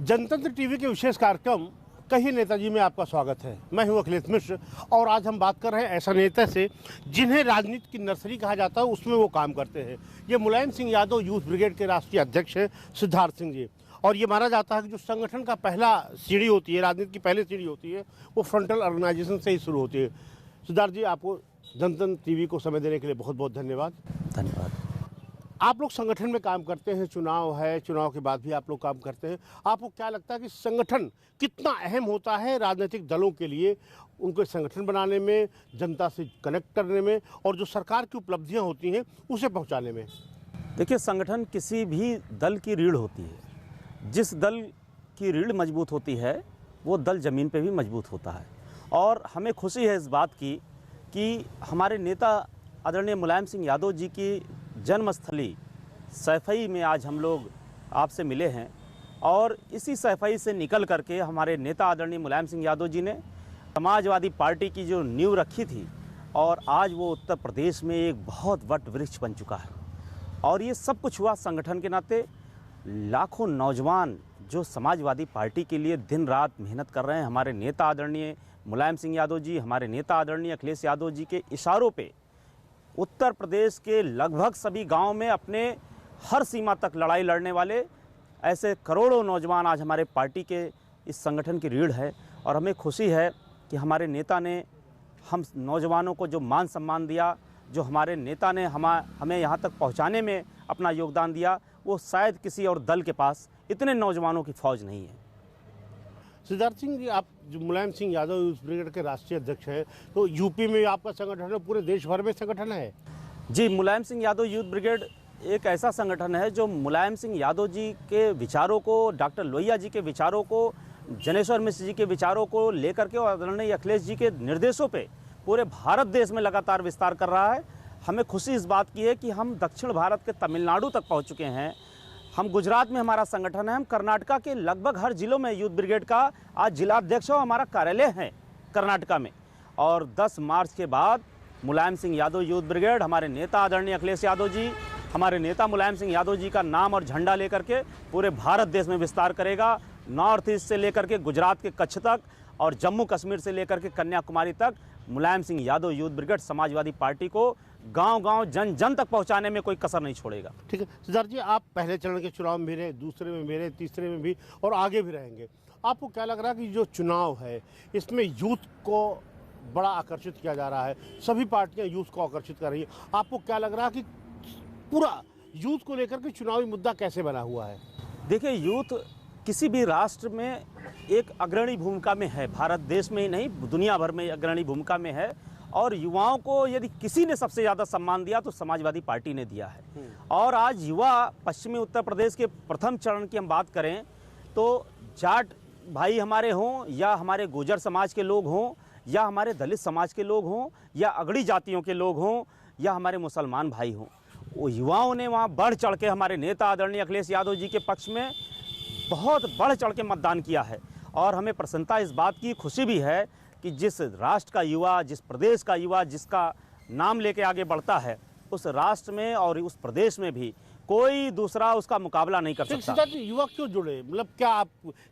जनतंत्र टीवी के विशेष कार्यक्रम कहिए नेताजी में आपका स्वागत है। मैं हूं अखिलेश मिश्र और आज हम बात कर रहे हैं ऐसा नेता से जिन्हें राजनीति की नर्सरी कहा जाता है, उसमें वो काम करते हैं। ये मुलायम सिंह यादव यूथ ब्रिगेड के राष्ट्रीय अध्यक्ष हैं सिद्धार्थ सिंह जी। और ये माना जाता है कि जो संगठन का पहला सीढ़ी होती है, राजनीति की पहली सीढ़ी होती है, वो फ्रंटल ऑर्गेनाइजेशन से ही शुरू होती है। सिद्धार्थ जी, आपको जनतंत्र टीवी को समय देने के लिए बहुत बहुत धन्यवाद। धन्यवाद। आप लोग संगठन में काम करते हैं, चुनाव है, चुनाव के बाद भी आप लोग काम करते हैं। आपको क्या लगता है कि संगठन कितना अहम होता है राजनीतिक दलों के लिए, उनको संगठन बनाने में, जनता से कनेक्ट करने में और जो सरकार की उपलब्धियां होती हैं उसे पहुंचाने में? देखिए, संगठन किसी भी दल की रीढ़ होती है। जिस दल की रीढ़ मजबूत होती है वो दल ज़मीन पे भी मजबूत होता है। और हमें खुशी है इस बात की कि हमारे नेता आदरणीय मुलायम सिंह यादव जी की जन्मस्थली सैफई में आज हम लोग आपसे मिले हैं। और इसी सैफई से निकल करके हमारे नेता आदरणीय मुलायम सिंह यादव जी ने समाजवादी पार्टी की जो नींव रखी थी, और आज वो उत्तर प्रदेश में एक बहुत वट वृक्ष बन चुका है। और ये सब कुछ हुआ संगठन के नाते। लाखों नौजवान जो समाजवादी पार्टी के लिए दिन रात मेहनत कर रहे हैं, हमारे नेता आदरणीय मुलायम सिंह यादव जी, हमारे नेता आदरणीय अखिलेश यादव जी के इशारों पे उत्तर प्रदेश के लगभग सभी गांव में अपने हर सीमा तक लड़ाई लड़ने वाले ऐसे करोड़ों नौजवान आज हमारे पार्टी के इस संगठन की रीढ़ है। और हमें खुशी है कि हमारे नेता ने हम नौजवानों को जो मान सम्मान दिया, जो हमारे नेता ने हमें यहाँ तक पहुँचाने में अपना योगदान दिया, वो शायद किसी और दल के पास इतने नौजवानों की फौज नहीं है। सिद्धार्थ सिंह जी, आप जो मुलायम सिंह यादव यूथ ब्रिगेड के राष्ट्रीय अध्यक्ष हैं, तो यूपी में आपका संगठन है, पूरे देश भर में संगठन है? जी, मुलायम सिंह यादव यूथ ब्रिगेड एक ऐसा संगठन है जो मुलायम सिंह यादव जी के विचारों को, डॉक्टर लोहिया जी के विचारों को, जनेश्वर मिश्र जी के विचारों को लेकर के और आदरणीय अखिलेश जी के निर्देशों पे पूरे भारत देश में लगातार विस्तार कर रहा है। हमें खुशी इस बात की है कि हम दक्षिण भारत के तमिलनाडु तक पहुँच चुके हैं। हम गुजरात में हमारा संगठन है। हम कर्नाटका के लगभग हर जिलों में यूथ ब्रिगेड का आज जिलाध्यक्ष और हमारा कार्यालय है कर्नाटका में। और 10 मार्च के बाद मुलायम सिंह यादव यूथ ब्रिगेड, हमारे नेता आदरणीय अखिलेश यादव जी, हमारे नेता मुलायम सिंह यादव जी का नाम और झंडा लेकर के पूरे भारत देश में विस्तार करेगा। नॉर्थ ईस्ट से लेकर के गुजरात के कच्छ तक और जम्मू कश्मीर से लेकर के कन्याकुमारी तक मुलायम सिंह यादव यूथ ब्रिगेड समाजवादी पार्टी को गांव-गांव, जन-जन तक पहुंचाने में कोई कसर नहीं छोड़ेगा। ठीक है सिद्धार्थ जी, आप पहले चरण के चुनाव में भी रहे, दूसरे में भी रहे, तीसरे में भी और आगे भी रहेंगे। आपको क्या लग रहा है कि जो चुनाव है इसमें यूथ को बड़ा आकर्षित किया जा रहा है, सभी पार्टियां यूथ को आकर्षित कर रही है, आपको क्या लग रहा है कि पूरा यूथ को लेकर के चुनावी मुद्दा कैसे बना हुआ है? देखिए, यूथ किसी भी राष्ट्र में एक अग्रणी भूमिका में है। भारत देश में ही नहीं, दुनिया भर में अग्रणी भूमिका में है। और युवाओं को यदि किसी ने सबसे ज़्यादा सम्मान दिया तो समाजवादी पार्टी ने दिया है। और आज युवा, पश्चिमी उत्तर प्रदेश के प्रथम चरण की हम बात करें तो जाट भाई हमारे हों या हमारे गुर्जर समाज के लोग हों या हमारे दलित समाज के लोग हों या अगड़ी जातियों के लोग हों या हमारे मुसलमान भाई हों, वो युवाओं ने वहाँ बढ़ चढ़ के हमारे नेता आदरणीय अखिलेश यादव जी के पक्ष में बहुत बढ़ चढ़ के मतदान किया है। और हमें प्रसन्नता इस बात की, खुशी भी है कि जिस राष्ट्र का युवा, जिस प्रदेश का युवा जिसका नाम लेके आगे बढ़ता है, उस राष्ट्र में और उस प्रदेश में भी कोई दूसरा उसका मुकाबला नहीं कर सकता। युवा क्यों जुड़े, मतलब क्या आप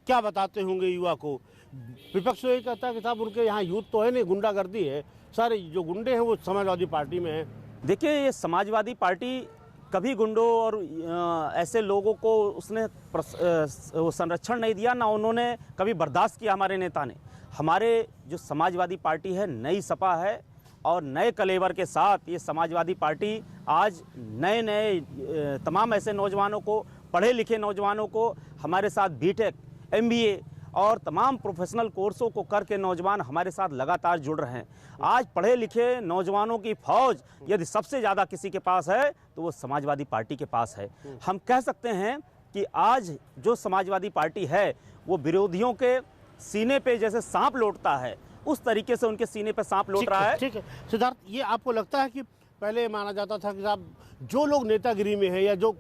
क्या बताते होंगे युवा को? विपक्ष ये कहता है कि साहब उनके यहाँ यूथ तो है नहीं, गुंडागर्दी है, सारे जो गुंडे हैं वो समाजवादी पार्टी में है। देखिए, ये समाजवादी पार्टी कभी गुंडों और ऐसे लोगों को उसने संरक्षण नहीं दिया, ना उन्होंने कभी बर्दाश्त किया हमारे नेता ने। हमारे जो समाजवादी पार्टी है, नई सपा है और नए कलेवर के साथ ये समाजवादी पार्टी आज नए नए तमाम ऐसे नौजवानों को, पढ़े लिखे नौजवानों को हमारे साथ बीटेक, एमबीए और तमाम प्रोफेशनल कोर्सों को करके नौजवान हमारे साथ लगातार जुड़ रहे हैं। आज पढ़े लिखे नौजवानों की फौज यदि सबसे ज़्यादा किसी के पास है तो वो समाजवादी पार्टी के पास है। हम कह सकते हैं कि आज जो समाजवादी पार्टी है वो विरोधियों के सीने पे जैसे सांप लौटता है, उस तरीके से उनके सीने पे सांप लौट रहा है। ठीक है सिद्धार्थ, ये आपको लगता है कि पहले माना जाता था कि साहब जो लोग नेतागिरी में है या जो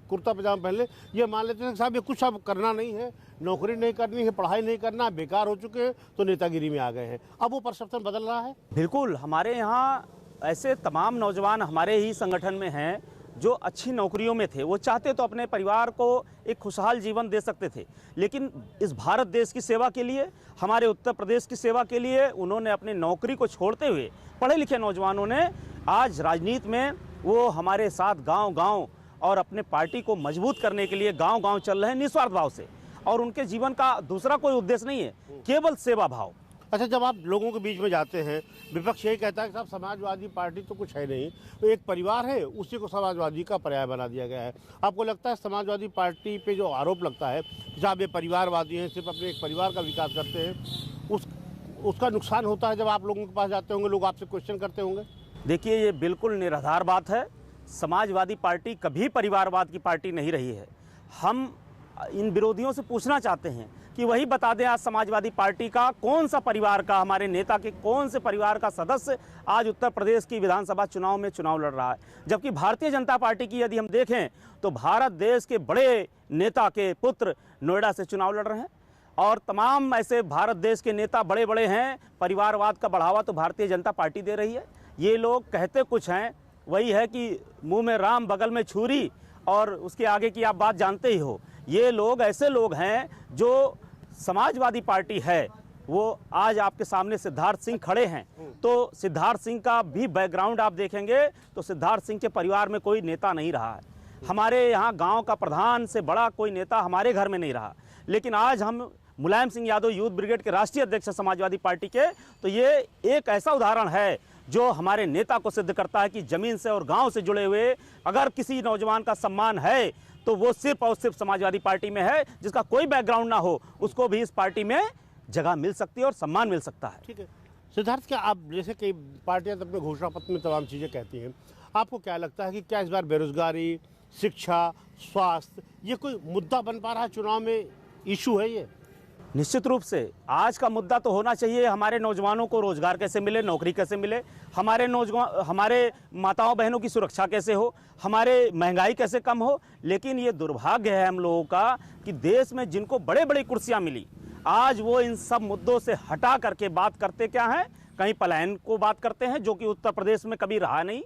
कुर्ता पजामा पहन ले, ये मान लेते थे कि साहब ये कुछ अब करना नहीं है, नौकरी नहीं करनी है, पढ़ाई नहीं करना, बेकार हो चुके हैं तो नेतागिरी में आ गए हैं। अब वो परसेप्शन बदल रहा है? बिल्कुल, हमारे यहाँ ऐसे तमाम नौजवान हमारे ही संगठन में हैं जो अच्छी नौकरियों में थे, वो चाहते तो अपने परिवार को एक खुशहाल जीवन दे सकते थे, लेकिन इस भारत देश की सेवा के लिए, हमारे उत्तर प्रदेश की सेवा के लिए उन्होंने अपनी नौकरी को छोड़ते हुए, पढ़े लिखे नौजवानों ने आज राजनीति में वो हमारे साथ गांव-गांव और अपने पार्टी को मजबूत करने के लिए गांव-गांव चल रहे हैं निस्वार्थ भाव से, और उनके जीवन का दूसरा कोई उद्देश्य नहीं है, केवल सेवा भाव। अच्छा, जब आप लोगों के बीच में जाते हैं, विपक्ष यही कहता है कि साहब समाजवादी पार्टी तो कुछ है नहीं, तो एक परिवार है, उसी को समाजवादी का पर्याय बना दिया गया है। आपको लगता है समाजवादी पार्टी पे जो आरोप लगता है कि साहब ये परिवारवादी हैं, सिर्फ अपने एक परिवार का विकास करते हैं, उसका नुकसान होता है जब आप लोगों के पास जाते होंगे, लोग आपसे क्वेश्चन करते होंगे? देखिए, ये बिल्कुल निराधार बात है। समाजवादी पार्टी कभी परिवारवाद की पार्टी नहीं रही है। हम इन विरोधियों से पूछना चाहते हैं कि वही बता दें, आज समाजवादी पार्टी का कौन सा परिवार का, हमारे नेता के कौन से परिवार का सदस्य आज उत्तर प्रदेश की विधानसभा चुनाव में चुनाव लड़ रहा है। जबकि भारतीय जनता पार्टी की यदि हम देखें तो भारत देश के बड़े नेता के पुत्र नोएडा से चुनाव लड़ रहे हैं, और तमाम ऐसे भारत देश के नेता बड़े बड़े हैं। परिवारवाद का बढ़ावा तो भारतीय जनता पार्टी दे रही है। ये लोग कहते कुछ हैं, वही है कि मुंह में राम बगल में छुरी, और उसके आगे की आप बात जानते ही हो। ये लोग ऐसे लोग हैं जो समाजवादी पार्टी है, वो आज आपके सामने सिद्धार्थ सिंह खड़े हैं, तो सिद्धार्थ सिंह का भी बैकग्राउंड आप देखेंगे तो सिद्धार्थ सिंह के परिवार में कोई नेता नहीं रहा है। हमारे यहाँ गांव का प्रधान से बड़ा कोई नेता हमारे घर में नहीं रहा। लेकिन आज हम मुलायम सिंह यादव यूथ ब्रिगेड के राष्ट्रीय अध्यक्ष समाजवादी पार्टी के, तो ये एक ऐसा उदाहरण है जो हमारे नेता को सिद्ध करता है कि जमीन से और गांव से जुड़े हुए अगर किसी नौजवान का सम्मान है तो वो सिर्फ और सिर्फ समाजवादी पार्टी में है। जिसका कोई बैकग्राउंड ना हो उसको भी इस पार्टी में जगह मिल सकती है और सम्मान मिल सकता है। ठीक है सिद्धार्थ, क्या आप जैसे कई पार्टियां अपने घोषणा पत्र में तमाम चीज़ें कहती हैं, आपको क्या लगता है कि क्या इस बार बेरोजगारी, शिक्षा, स्वास्थ्य ये कोई मुद्दा बन पा रहा है चुनाव में? इशू है ये? निश्चित रूप से आज का मुद्दा तो होना चाहिए हमारे नौजवानों को रोजगार कैसे मिले, नौकरी कैसे मिले, हमारे माताओं बहनों की सुरक्षा कैसे हो, हमारे महंगाई कैसे कम हो। लेकिन ये दुर्भाग्य है हम लोगों का कि देश में जिनको बड़े बड़ी कुर्सियां मिली, आज वो इन सब मुद्दों से हटा करके बात करते क्या हैं, कहीं पलायन को बात करते हैं जो कि उत्तर प्रदेश में कभी रहा नहीं,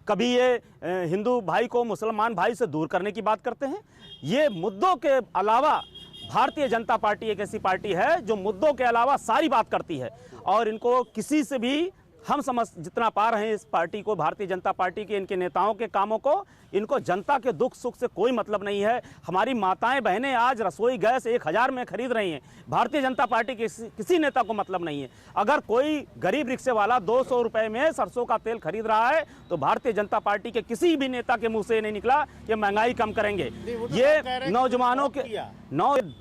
कभी ये हिंदू भाई को मुसलमान भाई से दूर करने की बात करते हैं। ये मुद्दों के अलावा भारतीय जनता पार्टी एक ऐसी पार्टी है जो मुद्दों के अलावा सारी बात करती है, और इनको किसी से भी हम समझ जितना पा रहे हैं इस पार्टी को, भारतीय जनता पार्टी के इनके नेताओं के कामों को, इनको जनता के दुख सुख से कोई मतलब नहीं है। हमारी माताएं बहनें आज रसोई गैस 1000 में खरीद रही हैं, भारतीय जनता पार्टी के किसी नेता को मतलब नहीं है। अगर कोई गरीब रिक्शे वाला 200 रुपए में सरसों का तेल खरीद रहा है तो भारतीय जनता पार्टी के किसी भी नेता के मुंह से नहीं निकला कि महंगाई कम करेंगे। ये नौजवानों के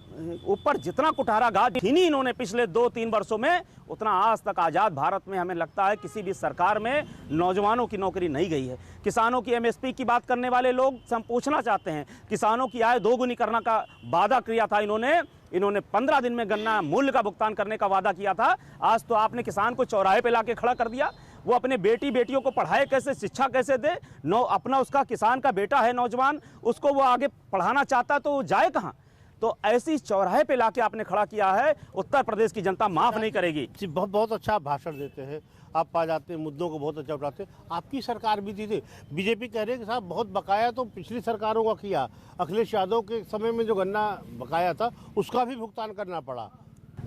ऊपर जितना कुठाराघात नहीं इन्होंने पिछले 2-3 वर्षों में, उतना आज तक आज़ाद भारत में हमें लगता है किसी भी सरकार में नौजवानों की नौकरी नहीं गई है। किसानों की एमएसपी की बात करने वाले लोग से हम पूछना चाहते हैं, किसानों की आय दोगुनी करने का वादा किया था इन्होंने 15 दिन में गन्ना मूल्य का भुगतान करने का वादा किया था। आज तो आपने किसान को चौराहे पे लाके खड़ा कर दिया। वो अपने बेटियों को पढ़ाए कैसे, शिक्षा कैसे दे? अपना उसका किसान का बेटा है नौजवान, उसको वो आगे पढ़ाना चाहता है तो वो जाए कहाँ? तो ऐसी चौराहे पे लाके आपने खड़ा किया है, उत्तर प्रदेश की जनता माफ नहीं करेगी। बहुत बहुत अच्छा भाषण देते हैं आप, पा जाते हैं मुद्दों को बहुत अच्छा उठाते हैं। आपकी सरकार भी थी, बीजेपी कह रहे हैं कि साहब बहुत बकाया तो पिछली सरकारों का किया, अखिलेश यादव के समय में जो गन्ना बकाया था उसका भी भुगतान करना पड़ा।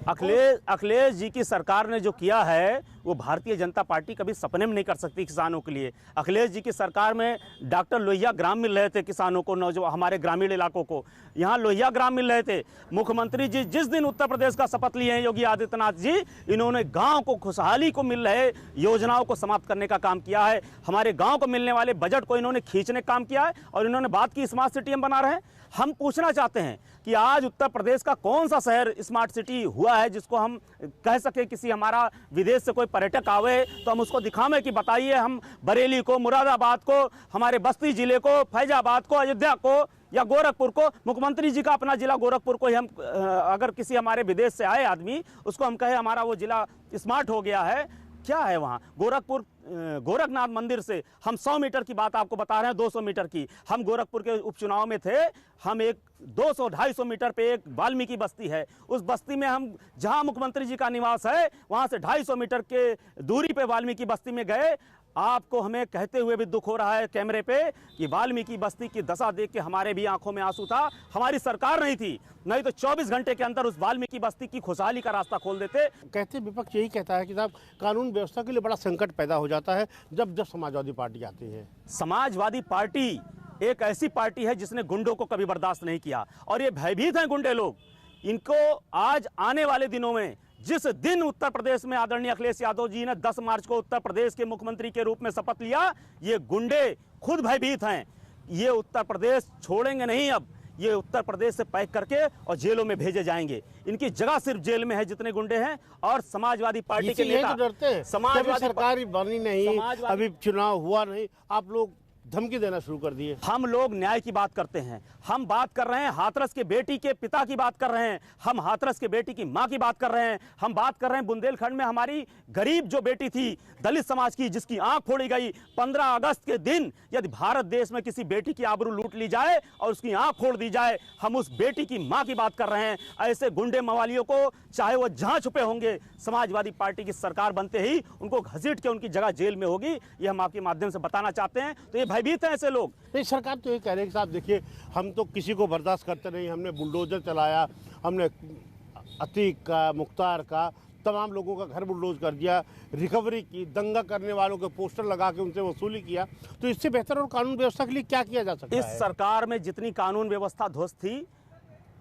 अखिलेश जी की सरकार ने जो किया है वो भारतीय जनता पार्टी कभी सपने में नहीं कर सकती किसानों के लिए। अखिलेश जी की सरकार में डॉक्टर लोहिया ग्राम मिल रहे थे किसानों को, हमारे ग्रामीण इलाकों को यहाँ लोहिया ग्राम मिल रहे थे। मुख्यमंत्री जी जिस दिन उत्तर प्रदेश का शपथ लिए हैं योगी आदित्यनाथ जी, इन्होंने गांव को खुशहाली को मिल रहे योजनाओं को समाप्त करने का काम किया है। हमारे गाँव को मिलने वाले बजट को इन्होंने खींचने का काम किया है, और इन्होंने बात की स्मार्ट सिटी हम बना रहे हैं। हम पूछना चाहते हैं कि आज उत्तर प्रदेश का कौन सा शहर स्मार्ट सिटी हुआ है जिसको हम कह सके, किसी हमारा विदेश से कोई पर्यटक आवे तो हम उसको दिखावें कि बताइए हम बरेली को, मुरादाबाद को, हमारे बस्ती जिले को, फैजाबाद को, अयोध्या को या गोरखपुर को, मुख्यमंत्री जी का अपना जिला गोरखपुर को ही हम अगर किसी हमारे विदेश से आए आदमी उसको हम कहे हमारा वो जिला स्मार्ट हो गया है, क्या है वहाँ? गोरखपुर गोरखनाथ मंदिर से हम 100 मीटर की बात आपको बता रहे हैं, 200 मीटर की। हम गोरखपुर के उपचुनाव में थे, हम एक 200-250 मीटर पे एक वाल्मीकि बस्ती है, उस बस्ती में हम जहाँ मुख्यमंत्री जी का निवास है वहाँ से 250 मीटर के दूरी पे वाल्मीकि बस्ती में गए। आपको हमें कहते हुए भी दुख हो रहा है कैमरे पे कि वाल्मीकि बस्ती की दशा देख के हमारे भी आंखों में आंसू था। हमारी सरकार नहीं थी, नहीं तो 24 घंटे के अंदर उस वाल्मीकि बस्ती की खुशहाली का रास्ता खोल देते। कहते विपक्ष यही कहता है कि साहब कानून व्यवस्था के लिए बड़ा संकट पैदा हो जाता है जब समाजवादी पार्टी आती है। समाजवादी पार्टी एक ऐसी पार्टी है जिसने गुंडों को कभी बर्दाश्त नहीं किया, और ये भयभीत हैं गुंडे लोग। इनको आज आने वाले दिनों में, जिस दिन उत्तर प्रदेश में आदरणीय अखिलेश यादव जी ने 10 मार्च को उत्तर प्रदेश के मुख्यमंत्री के रूप में शपथ लिया, ये गुंडे खुद भयभीत हैं। ये उत्तर प्रदेश छोड़ेंगे नहीं, अब ये उत्तर प्रदेश से पैक करके और जेलों में भेजे जाएंगे। इनकी जगह सिर्फ जेल में है जितने गुंडे हैं। और समाजवादी पार्टी के नेता तो डरते हैं, समाजवादी सरकार बनी नहीं, अभी चुनाव हुआ नहीं, आप लोग धमकी देना शुरू कर दिए। हम लोग न्याय की बात करते हैं, हम बात कर रहे हैं हाथरस के बेटी के पिता की बात कर रहे हैं, हम हाथरस के बेटी की मां की बात कर रहे हैं, हम बात कर रहे हैं बुंदेलखंड में हमारी गरीब जो बेटी थी दलित समाज की, जिसकी आंख फोड़ी गई। 15 अगस्त के दिन यदि भारत देश में किसी बेटी की आबरू लूट ली जाए और उसकी आंख फोड़ दी जाए, हम उस बेटी की मां की बात कर रहे हैं। ऐसे गुंडे मवालियों को, चाहे वो जहां छुपे होंगे, समाजवादी पार्टी की सरकार बनते ही उनको घसीट के उनकी जगह जेल में होगी। ये हम आपके माध्यम से बताना चाहते हैं। तो ये भयभीत हैं ऐसे लोग। नहीं, सरकार तो ये कह रही है कि साहब देखिए, हम तो किसी को बर्दाश्त करते नहीं, हमने बुलडोजर चलाया, हमने अतीक का, मुख्तार का, तमाम लोगों का घर बुलडोज कर दिया, रिकवरी की, दंगा करने वालों के पोस्टर लगा के उनसे वसूली किया। तो इससे बेहतर और कानून व्यवस्था के लिए क्या किया जा सकता है? इस सरकार में जितनी कानून व्यवस्था ध्वस्त थी,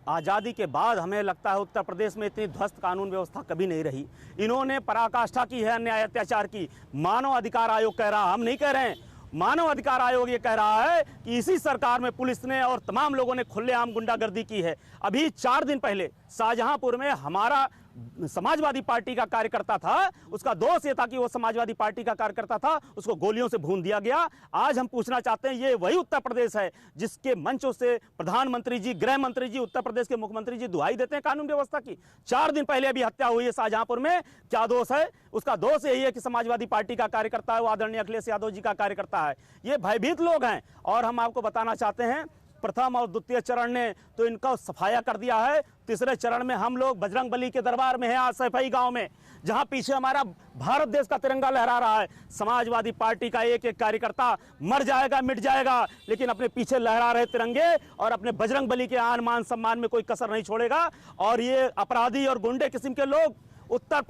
आज़ादी के बाद हमें लगता है उत्तर प्रदेश में इतनी ध्वस्त कानून व्यवस्था कभी नहीं रही। इन्होंने पराकाष्ठा की है अन्याय अत्याचार की। मानव अधिकार आयोग कह रहा, हम नहीं कह रहे हैं, मानव अधिकार आयोग ये कह रहा है कि इसी सरकार में पुलिस ने और तमाम लोगों ने खुलेआम गुंडागर्दी की है। अभी 4 दिन पहले शाहजहांपुर में हमारा समाजवादी पार्टी का कार्यकर्ता था, उसका दोष ये था कि वो समाजवादी पार्टी का कार्यकर्ता था, उसको गोलियों से भून दिया गया। आज हम पूछना चाहते हैं, ये वही उत्तर प्रदेश है जिसके मंचों से प्रधानमंत्री जी, गृह मंत्री जी, उत्तर प्रदेश के मुख्यमंत्री जी दुहाई देते हैं कानून व्यवस्था की। 4 दिन पहले अभी हत्या हुई है शाहजहांपुर में। क्या दोष है उसका? दोष यही है कि समाजवादी पार्टी का कार्यकर्ता है, वो आदरणीय अखिलेश यादव जी का कार्यकर्ता है। ये भयभीत लोग हैं। और हम आपको बताना चाहते हैं, प्रथम और द्वितीय चरण ने तो इनका सफाया कर दिया है। तीसरे चरण में हम लोग बजरंग बली के दरबार में हैं, आज सैफई गांव में, जहां पीछे हमारा भारत देश का तिरंगा लहरा रहा है। समाजवादी पार्टी का एक एक कार्यकर्ता मर जाएगा, मिट जाएगा, लेकिन अपने पीछे लहरा रहे तिरंगे और अपने बजरंग बली के आन मान सम्मान में कोई कसर नहीं छोड़ेगा। और ये अपराधी और गुंडे किस्म के लोग उत्तर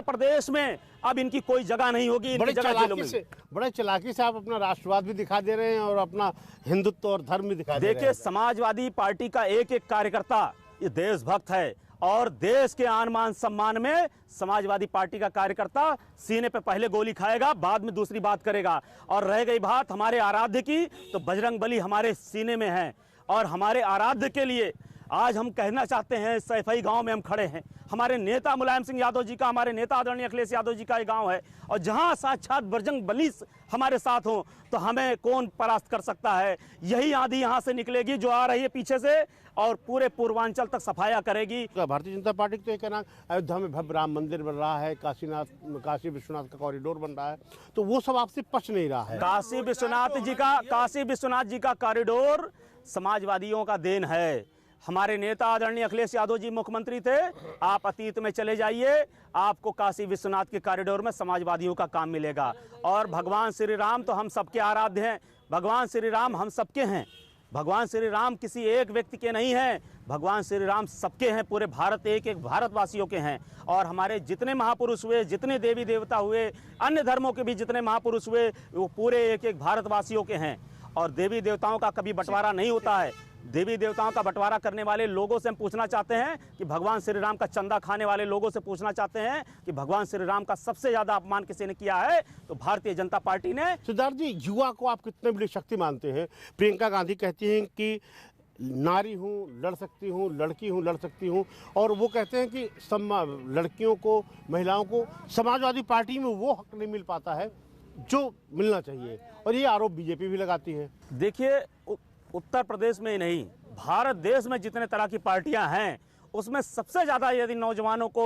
प्रदेश में अब इनकी कोई जगह नहीं होगी। इनकी जगह जेलों में। बड़े चालाकी से आप अपना राष्ट्रवाद भी दिखा दे रहे हैं और अपना हिंदुत्व और धर्म भी दिखा दे रहे हैं। देखिए, समाजवादी पार्टी का एक एक कार्यकर्ता ये देशभक्त है और देश के आन मान सम्मान में समाजवादी पार्टी का कार्यकर्ता सीने पे पहले गोली खाएगा, बाद में दूसरी बात करेगा। और रह गई बात हमारे आराध्य की, तो बजरंग बली हमारे सीने में है और हमारे आराध्य के लिए आज हम कहना चाहते हैं, सैफई गांव में हम खड़े हैं। हमारे नेता मुलायम सिंह यादव जी का, हमारे नेता आदरणीय अखिलेश यादव जी का ये गांव है, और जहां साक्षात बजरंग बली हमारे साथ हो तो हमें कौन परास्त कर सकता है। यही आंधी यहां से निकलेगी जो आ रही है पीछे से, और पूरे पूर्वांचल तक सफाया करेगी। भारतीय जनता पार्टी तो ये कहना, अयोध्या में भव्य राम मंदिर बन रहा है, काशी विश्वनाथ का कॉरिडोर बन रहा है, तो वो सब आपसे पच नहीं रहा है। काशी विश्वनाथ जी का कॉरिडोर समाजवादियों का देन है। हमारे नेता आदरणीय अखिलेश यादव जी मुख्यमंत्री थे। आप अतीत में चले जाइए, आपको काशी विश्वनाथ के कॉरिडोर में समाजवादियों का काम मिलेगा। और भगवान श्री राम तो हम सबके आराध्य हैं। भगवान श्री राम हम सबके हैं। भगवान श्री राम किसी एक व्यक्ति के नहीं हैं, भगवान श्री राम सबके हैं, पूरे भारत एक एक भारतवासियों के हैं। और हमारे जितने महापुरुष हुए, जितने देवी देवता हुए, अन्य धर्मों के भी जितने महापुरुष हुए, वो पूरे एक एक भारतवासियों के हैं। और देवी देवताओं का कभी बंटवारा नहीं होता है। देवी देवताओं का बंटवारा करने वाले लोगों से हम पूछना चाहते हैं कि भगवान श्री राम का चंदा खाने वाले लोगों से पूछना चाहते हैं कि भगवान श्री राम का सबसे ज्यादा अपमान किसी ने किया है, तो भारतीय जनता पार्टी ने। सिद्धार्थ जी, युवा को आप कितने बड़ी शक्ति मानते हैं? प्रियंका गांधी कहती हैं कि नारी हूँ, लड़ सकती हूँ, लड़की हूँ, लड़ सकती हूँ, और वो कहते हैं कि लड़कियों को, महिलाओं को समाजवादी पार्टी में वो हक नहीं मिल पाता है जो मिलना चाहिए, और ये आरोप बीजेपी भी लगाती है। देखिए, उत्तर प्रदेश में ही नहीं, भारत देश में जितने तरह की पार्टियां हैं, उसमें सबसे ज़्यादा यदि नौजवानों को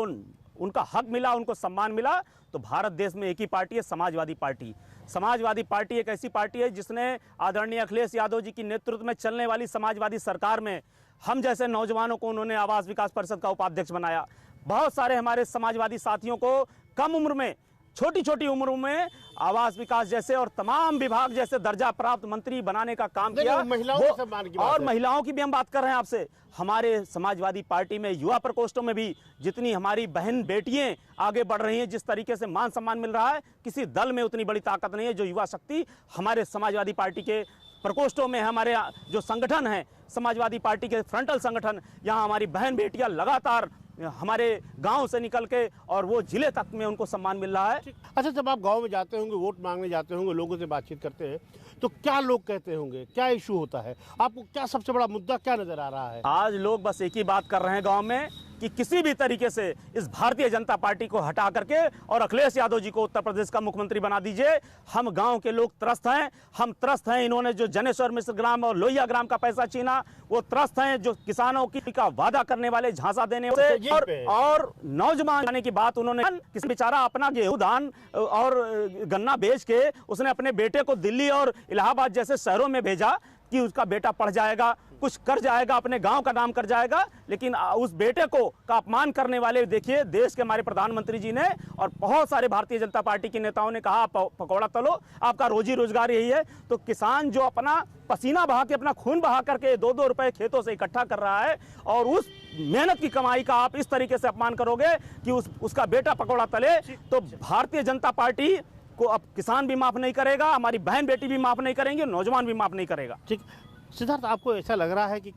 उनका हक मिला, उनको सम्मान मिला, तो भारत देश में एक ही पार्टी है, समाजवादी पार्टी। समाजवादी पार्टी एक ऐसी पार्टी है जिसने आदरणीय अखिलेश यादव जी की नेतृत्व में चलने वाली समाजवादी सरकार में हम जैसे नौजवानों को उन्होंने आवास विकास परिषद का उपाध्यक्ष बनाया। बहुत सारे हमारे समाजवादी साथियों को कम उम्र में छोटी छोटी उम्र में आवास विकास जैसे और तमाम विभाग जैसे दर्जा प्राप्त मंत्री बनाने का काम नहीं, किया। महिलाओं के सम्मान की बात और है। महिलाओं की भी हम बात कर रहे हैं आपसे। हमारे समाजवादी पार्टी में युवा प्रकोष्ठों में भी जितनी हमारी बहन बेटियां आगे बढ़ रही हैं, जिस तरीके से मान सम्मान मिल रहा है, किसी दल में उतनी बड़ी ताकत नहीं है जो युवा शक्ति हमारे समाजवादी पार्टी के प्रकोष्ठों में। हमारे जो संगठन है समाजवादी पार्टी के फ्रंटल संगठन, यहाँ हमारी बहन बेटियां लगातार हमारे गांव से निकल के और वो जिले तक में उनको सम्मान मिल रहा है। अच्छा, जब आप गांव में जाते होंगे, वोट मांगने जाते होंगे, लोगों से बातचीत करते हैं, तो क्या लोग कहते होंगे, क्या इशू होता है, आपको क्या सबसे बड़ा मुद्दा क्या नजर आ रहा है? आज लोग बस एक ही बात कर रहे हैं गांव में कि किसी भी तरीके से इस भारतीय जनता पार्टी को हटा करके और अखिलेश यादव जी को उत्तर प्रदेश का मुख्यमंत्री बना दीजिए। हम गांव के लोग त्रस्त हैं, हम त्रस्त हैं। इन्होंने जो जनेश्वर मिश्र ग्राम और लोहिया ग्राम का पैसा छीना, वो त्रस्त हैं जो किसानों की का वादा करने वाले, झांसा देने वाले और नौजवान आने की बात उन्होंने। किसी बेचारा अपना गेहूं धान और गन्ना बेच के उसने अपने बेटे को दिल्ली और इलाहाबाद जैसे शहरों में भेजा कि उसका बेटा पढ़ जाएगा, कुछ कर जाएगा, अपने गांव का नाम कर जाएगा। लेकिन उस बेटे को का अपमान करने वाले देखिए देश के हमारे प्रधानमंत्री जी ने और बहुत सारे भारतीय जनता पार्टी के नेताओं ने कहा पकौड़ा तलो, आपका रोजी रोजगार यही है। तो किसान जो अपना पसीना बहा के, अपना खून बहा करके 2-2 रुपए खेतों से इकट्ठा कर रहा है और उस मेहनत की कमाई का आप इस तरीके से अपमान करोगे कि उसका बेटा पकौड़ा तले, तो भारतीय जनता पार्टी को अब किसान भी माफ नहीं करेगा, हमारी बहन बेटी भी माफ नहीं करेंगे, नौजवान भी माफ नहीं करेगा। ठीक सिद्धार्थ, आपको ऐसा लग रहा है कि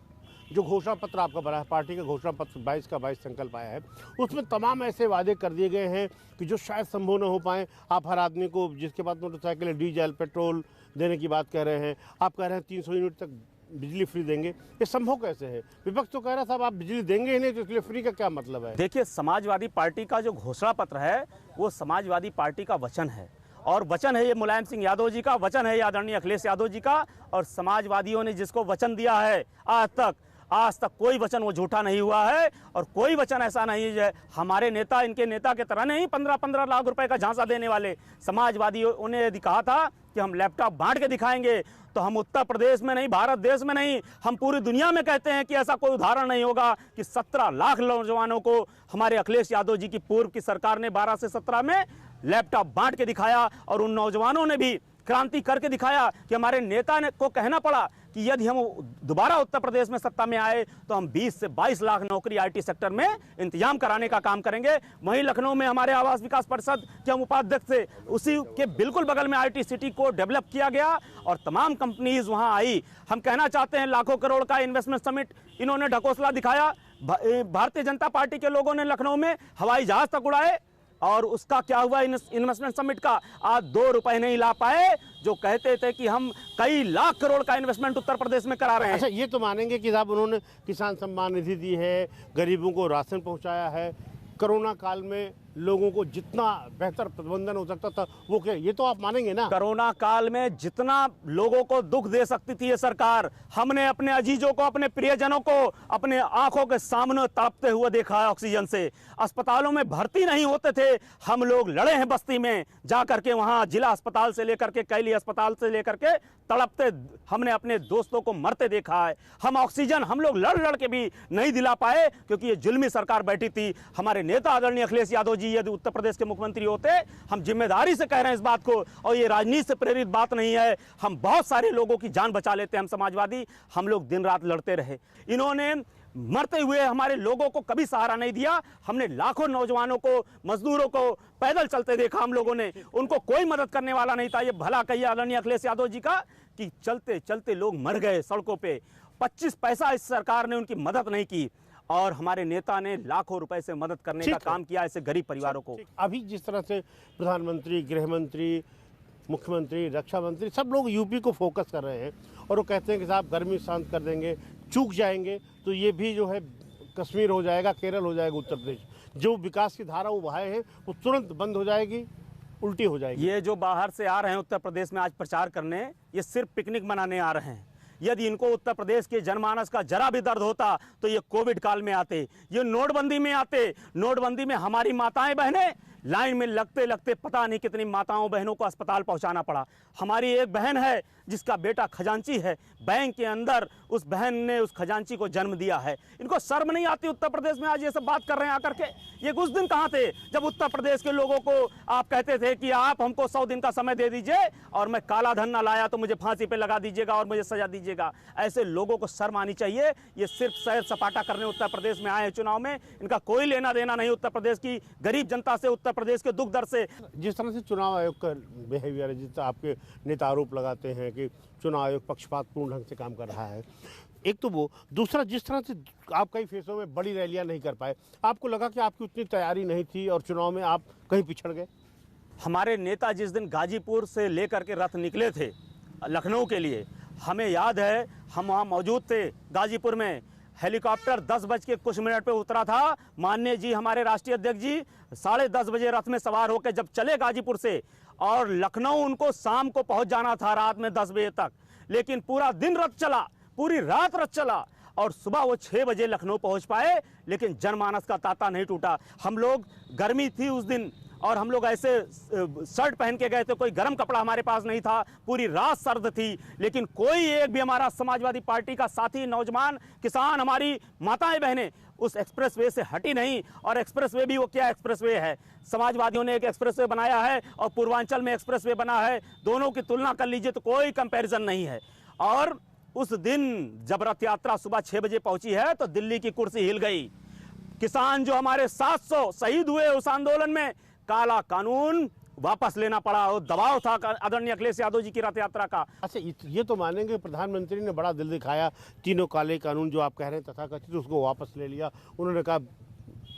जो घोषणा पत्र आपका बना है, पार्टी का घोषणा पत्र 22 का 22 संकल्प आया है, उसमें तमाम ऐसे वादे कर दिए गए हैं कि जो शायद संभव न हो पाए। आप हर आदमी को जिसके पास मोटरसाइकिल है डीजल पेट्रोल देने की बात कह रहे हैं, आप कह रहे हैं 300 यूनिट तक बिजली फ्री देंगे। ये संभव कैसे है? विपक्ष तो कह रहा साहब आप बिजली देंगे ही नहीं, तो इसलिए फ्री का क्या मतलब है? देखिए, समाजवादी पार्टी का जो घोषणा पत्र है वो समाजवादी पार्टी का वचन है और वचन है ये मुलायम सिंह यादव जी का, वचन है आदरणीय अखिलेश यादव जी का। और समाजवादियों ने जिसको वचन दिया है आज तक कोई वचन वो झूठा नहीं हुआ है और कोई वचन ऐसा नहीं है। हमारे नेता इनके नेता की तरह नहीं 15-15 लाख रुपए का झांसा देने वाले। समाजवादियों ने यदि कहा था कि हम लैपटॉप बांट के दिखाएंगे, तो हम उत्तर प्रदेश में नहीं, भारत देश में नहीं, हम पूरी दुनिया में कहते हैं कि ऐसा कोई उदाहरण नहीं होगा कि 17 लाख नौजवानों को हमारे अखिलेश यादव जी की पूर्व की सरकार ने 12 से 17 में लैपटॉप बांट के दिखाया। और उन नौजवानों ने भी क्रांति करके दिखाया कि हमारे नेता ने को कहना पड़ा कि यदि हम दोबारा उत्तर प्रदेश में सत्ता में आए तो हम 20 से 22 लाख नौकरी आईटी सेक्टर में इंतजाम कराने का काम करेंगे। वहीं लखनऊ में हमारे आवास विकास परिषद के हम उपाध्यक्ष थे, उसी के बिल्कुल बगल में आईटी सिटी को डेवलप किया गया और तमाम कंपनीज वहां आई। हम कहना चाहते हैं लाखों करोड़ का इन्वेस्टमेंट समिट इन्होंने ढकोसला दिखाया। भारतीय जनता पार्टी के लोगों ने लखनऊ में हवाई जहाज तक उड़ाए और उसका क्या हुआ? इन्वेस्टमेंट समिट का आज 2 रुपए नहीं ला पाए, जो कहते थे कि हम कई लाख करोड़ का इन्वेस्टमेंट उत्तर प्रदेश में करा रहे हैं। अच्छा, ये तो मानेंगे कि साहब उन्होंने किसान सम्मान निधि दी है, गरीबों को राशन पहुंचाया है, कोरोना काल में लोगों को जितना बेहतर प्रबंधन हो सकता था वो क्या, ये तो आप मानेंगे ना? कोरोना काल में जितना लोगों को दुख दे सकती थी ये सरकार, हमने अपने अजीजों को, अपने प्रियजनों को अपने आंखों के सामने तड़पते हुए देखा है। ऑक्सीजन से अस्पतालों में भर्ती नहीं होते थे, हम लोग लड़े हैं बस्ती में जा करके, वहां जिला अस्पताल से लेकर के कैली अस्पताल से लेकर के तड़पते हमने अपने दोस्तों को मरते देखा है। हम ऑक्सीजन हम लोग लड़ लड़ के भी नहीं दिला पाए क्योंकि ये जुल्मी सरकार बैठी थी। हमारे नेता आदरणीय अखिलेश यादव जी यदि उत्तर प्रदेश के मुख्यमंत्री होते, हम जिम्मेदारी से कह रहे हैं इस बात को, और ये राजनीति से प्रेरित बात नहीं है, हम बहुत सारे लोगों की जान बचा लेते हैं। हम समाजवादी, हम लोग दिन रात लड़ते रहे। इन्होंने मरते हुए हमारे लोगों को कभी सहारा नहीं दिया। हमने लाखों नौजवानों को, मजदूरों को पैदल चलते देखा, हम लोगों ने उनको कोई मदद करने वाला नहीं था। ये भला कहिए आदरणीय अखिलेश यादव जी का कि चलते चलते लोग मर गए सड़कों पे, 25 पैसा इस सरकार ने उनकी मदद नहीं की और हमारे नेता ने लाखों रुपए से मदद करने का काम किया ऐसे गरीब परिवारों को। अभी जिस तरह से प्रधानमंत्री, गृह मंत्री, मुख्यमंत्री, रक्षा मंत्री सब लोग यूपी को फोकस कर रहे हैं और वो कहते हैं कि साहब गर्मी शांत कर देंगे, चूक जाएंगे तो ये भी जो है कश्मीर हो जाएगा, केरल हो जाएगा, उत्तर प्रदेश जो विकास की धारा वो बहाए हैं वो तुरंत बंद हो जाएगी, उल्टी हो जाएगी। ये जो बाहर से आ रहे हैं उत्तर प्रदेश में आज प्रचार करने, ये सिर्फ पिकनिक मनाने आ रहे हैं। यदि इनको उत्तर प्रदेश के जनमानस का जरा भी दर्द होता तो ये कोविड काल में आते, ये नोटबंदी में आते। नोटबंदी में हमारी माताएं बहनें लाइन में लगते लगते पता नहीं कितनी माताओं बहनों को अस्पताल पहुंचाना पड़ा। हमारी एक बहन है जिसका बेटा खजांची है, बैंक के अंदर उस बहन ने उस खजांची को जन्म दिया है। इनको शर्म नहीं आती उत्तर प्रदेश में आज ये सब बात कर रहे हैं आकर के? ये उस दिन कहाँ थे जब उत्तर प्रदेश के लोगों को आप कहते थे कि आप हमको 100 दिन का समय दे दीजिए और मैं काला धन ना लाया तो मुझे फांसी पे लगा दीजिएगा और मुझे सजा दीजिएगा। ऐसे लोगों को शर्म आनी चाहिए। ये सिर्फ सैर सपाटा करने उत्तर प्रदेश में आए हैं चुनाव में, इनका कोई लेना देना नहीं उत्तर प्रदेश की गरीब जनता से, उत्तर प्रदेश के दुख दर्द से। जिस तरह से चुनाव आयोग का बिहेवियर है, जिस तरह आपके नेता आरोप लगाते हैं कि चुनाव आयोग पक्षपातपूर्ण ढंग से काम कर रहा है, एक तो वो, दूसरा जिस तरह से आप कई फेसों में बड़ी रैलियां नहीं कर पाए, आपको लगा कि आपकी उतनी तैयारी नहीं थी और चुनाव में आप कहीं पिछड़ गए? हमारे नेता जिस दिन गाजीपुर से लेकर के रथ निकले थे लखनऊ के लिए, हमें याद है हम वहाँ मौजूद थे गाजीपुर में। हेलीकॉप्टर 10 बज के कुछ मिनट पे उतरा था। माननीय जी हमारे राष्ट्रीय अध्यक्ष जी 10:30 बजे रथ में सवार होकर जब चले गाजीपुर से, और लखनऊ उनको शाम को पहुंच जाना था रात में 10 बजे तक, लेकिन पूरा दिन रथ चला, पूरी रात रथ चला और सुबह वो 6 बजे लखनऊ पहुंच पाए, लेकिन जनमानस का तांता नहीं टूटा। हम लोग, गर्मी थी उस दिन और हम लोग ऐसे शर्ट पहन के गए थे, कोई गर्म कपड़ा हमारे पास नहीं था, पूरी रात सर्द थी, लेकिन कोई एक भी हमारा समाजवादी पार्टी का साथी, नौजवान, किसान, हमारी माताएं बहनें उस एक्सप्रेसवे से हटी नहीं। और एक्सप्रेसवे भी वो क्या एक्सप्रेसवे है, समाजवादियों ने एक एक्सप्रेसवे बनाया है और पूर्वांचल में एक्सप्रेसवे बना है, दोनों की तुलना कर लीजिए तो कोई कंपैरिजन नहीं है। और उस दिन जब रथ यात्रा सुबह 6 बजे पहुंची है तो दिल्ली की कुर्सी हिल गई। किसान जो हमारे 700 शहीद हुए उस आंदोलन में, काला कानून वापस लेना पड़ा, वो दबाव था आदरणीय अखिलेश यादव जी की रथ यात्रा का। अच्छा, ये तो मानेंगे प्रधानमंत्री ने बड़ा दिल दिखाया, तीनों काले कानून जो आप कह रहे हैं तथाकथित उसको वापस ले लिया। उन्होंने कहा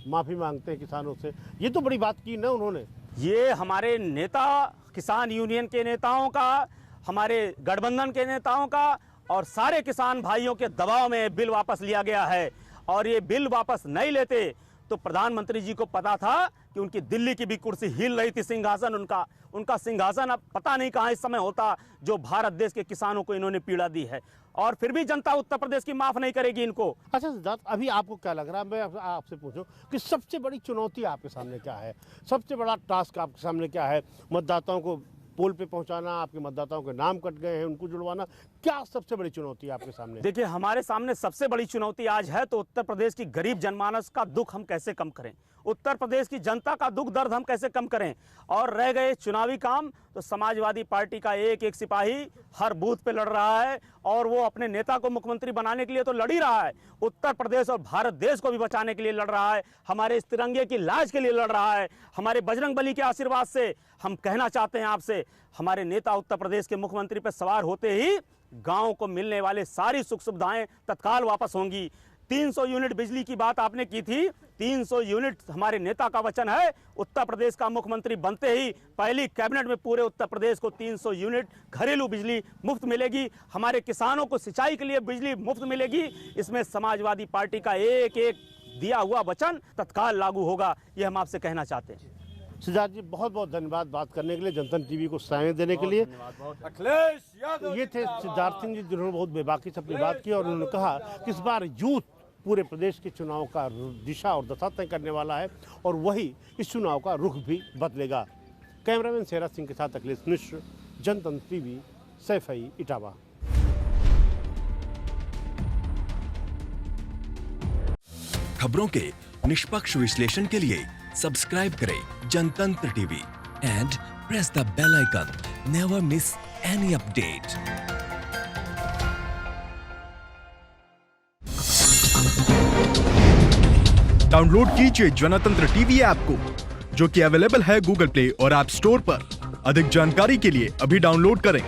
माफ़ी मांगते हैं किसानों से, ये तो बड़ी बात की ना उन्होंने। ये हमारे नेता, किसान यूनियन के नेताओं का, हमारे गठबंधन के नेताओं का और सारे किसान भाइयों के दबाव में बिल वापस लिया गया है। और ये बिल वापस नहीं लेते तो प्रधानमंत्री जी को पता था कि उनकी दिल्ली की भी कुर्सी हिल रही थी, सिंहासन उनका सिंहासन अब पता नहीं कहाँ इस समय होता, जो भारत देश के किसानों को इन्होंने पीड़ा दी है। और फिर भी जनता उत्तर प्रदेश की माफ नहीं करेगी इनको। अच्छा सिद्धार्थ, अभी आपको क्या लग रहा है, मैं आपसे पूछूं कि सबसे बड़ी चुनौती आपके सामने क्या है, सबसे बड़ा टास्क आपके सामने क्या है? मतदाताओं को पोल पे पहुंचाना, आपके मतदाताओं के नाम कट गए हैं उनको जुड़वाना, क्या सबसे बड़ी चुनौती है आपके सामने? देखिए, हमारे सामने सबसे बड़ी चुनौती आज है तो उत्तर प्रदेश की गरीब जनमानस का दुख हम कैसे कम करें, उत्तर प्रदेश की जनता का दुख दर्द हम कैसे कम करें। और रह गए चुनावी काम, तो समाजवादी पार्टी का एक एक सिपाही हर बूथ पे लड़ रहा है और वो अपने नेता को मुख्यमंत्री बनाने के लिए तो लड़ ही रहा है, उत्तर प्रदेश और भारत देश को भी बचाने के लिए लड़ रहा है, हमारे इस तिरंगे की लाज के लिए लड़ रहा है। हमारे बजरंग बली के आशीर्वाद से हम कहना चाहते हैं आपसे, हमारे नेता उत्तर प्रदेश के मुख्यमंत्री पर सवार होते ही गाँव को मिलने वाले सारी सुख सुविधाएं तत्काल वापस होंगी। 300 यूनिट बिजली की बात आपने की थी, 300 यूनिट हमारे नेता का वचन है, उत्तर प्रदेश का मुख्यमंत्री बनते ही पहली कैबिनेट में पूरे उत्तर प्रदेश को 300 यूनिट घरेलू बिजली मुफ्त मिलेगी, हमारे किसानों को सिंचाई के लिए बिजली मुफ्त मिलेगी। इसमें समाजवादी पार्टी का एक एक दिया हुआ वचन तत्काल लागू होगा, ये हम आपसे कहना चाहते हैं। सिद्धार्थ जी, बहुत बहुत धन्यवाद बात करने के लिए, जनतन टीवी को समय देने के लिए। अखिलेश यादव ये थे सिद्धार्थ सिंह जी, जिन्होंने बहुत बेबाकी से अपनी बात की और उन्होंने कहा कि इस बार यूथ पूरे प्रदेश के चुनाव का दिशा और दशा तय करने वाला है और वही इस चुनाव का रुख भी बदलेगा। कैमरामैन शेरा सिंह के साथ अखिलेश मिश्र, जनतंत्र टीवी, सैफई, इटावा। खबरों के निष्पक्ष विश्लेषण के लिए सब्सक्राइब करें Jantantra TV and press the bell icon. Never miss any update. Download कीजिए जनतंत्र टीवी ऐप को, जो कि अवेलेबल है गूगल प्ले और ऐप स्टोर पर। अधिक जानकारी के लिए अभी डाउनलोड करें।